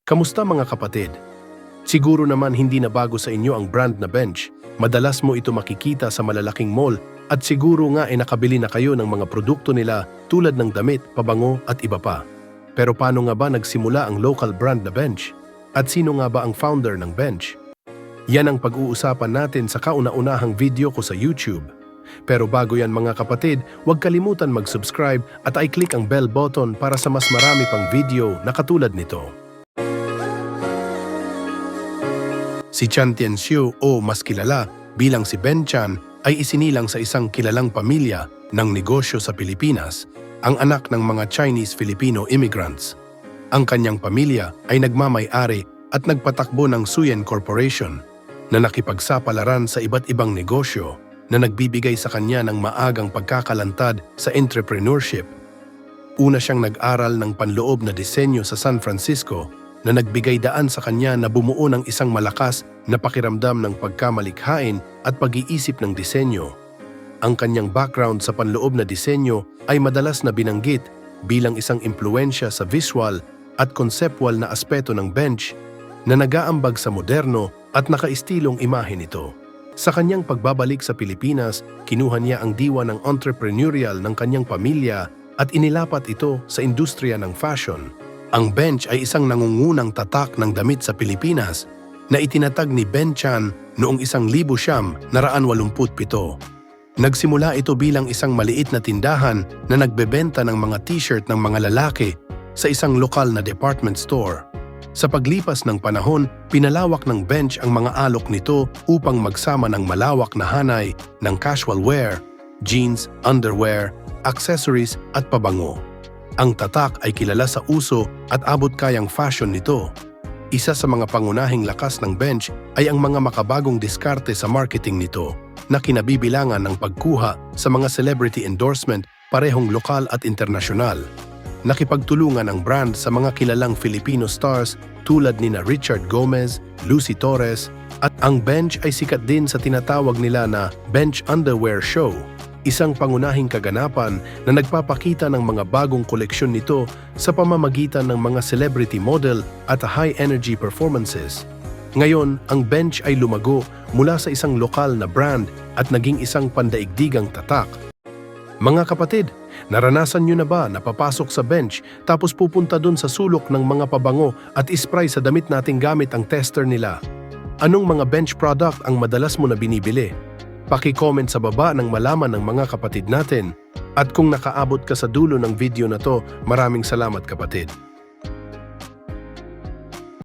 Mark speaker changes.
Speaker 1: Kamusta mga kapatid? Siguro naman hindi na bago sa inyo ang brand na bench. Madalas mo ito makikita sa malalaking mall at siguro nga ay nakabili na kayo ng mga produkto nila tulad ng damit, pabango at iba pa. Pero paano nga ba nagsimula ang local brand na bench? At sino nga ba ang founder ng bench? Yan ang pag-uusapan natin sa kauna-unahang video ko sa YouTube. Pero bago yan mga kapatid, huwag kalimutan mag-subscribe at i-click ang bell button para sa mas marami pang video na katulad nito. Si Chan Tianxiu o mas kilala bilang si Ben Chan ay isinilang sa isang kilalang pamilya ng negosyo sa Pilipinas, ang anak ng mga Chinese-Filipino immigrants. Ang kanyang pamilya ay nagmamay-ari at nagpatakbo ng Suyen Corporation na nakipagsapalaran sa iba't ibang negosyo na nagbibigay sa kanya ng maagang pagkakalantad sa entrepreneurship. Una siyang nag-aral ng panloob na disenyo sa San Francisco na nagbigay daan sa kanya na bumuo ng isang malakas na pakiramdam ng pagkamalikhain at pag-iisip ng disenyo. Ang kanyang background sa panloob na disenyo ay madalas na binanggit bilang isang impluensya sa visual at conceptual na aspeto ng bench na nag-aambag sa moderno at nakaistilong imahe nito. Sa kanyang pagbabalik sa Pilipinas, kinuha niya ang diwa ng entrepreneurial ng kanyang pamilya at inilapat ito sa industriya ng fashion. Ang bench ay isang nangungunang tatak ng damit sa Pilipinas na itinatag ni Ben Chan noong 1987. Nagsimula ito bilang isang maliit na tindahan na nagbebenta ng mga t-shirt ng mga lalaki sa isang lokal na department store. Sa paglipas ng panahon, pinalawak ng bench ang mga alok nito upang magsama ng malawak na hanay ng casual wear, jeans, underwear, accessories at pabango. Ang tatak ay kilala sa uso at abot-kayang fashion nito. Isa sa mga pangunahing lakas ng bench ay ang mga makabagong diskarte sa marketing nito na kinabibilangan ng pagkuha sa mga celebrity endorsement parehong lokal at internasyonal. Nakipagtulungan ang brand sa mga kilalang Filipino stars tulad nina Richard Gomez, Lucy Torres, at ang bench ay sikat din sa tinatawag nila na Bench Underwear Show, isang pangunahing kaganapan na nagpapakita ng mga bagong koleksyon nito sa pamamagitan ng mga celebrity model at high-energy performances. Ngayon, ang bench ay lumago mula sa isang lokal na brand at naging isang pandaigdigang tatak. Mga kapatid, naranasan nyo na ba na papasok sa bench tapos pupunta dun sa sulok ng mga pabango at ispray sa damit nating gamit ang tester nila? Anong mga bench product ang madalas mo na binibili? Paki-comment sa baba nang malaman ng mga kapatid natin. At kung nakaabot ka sa dulo ng video na to, maraming salamat kapatid.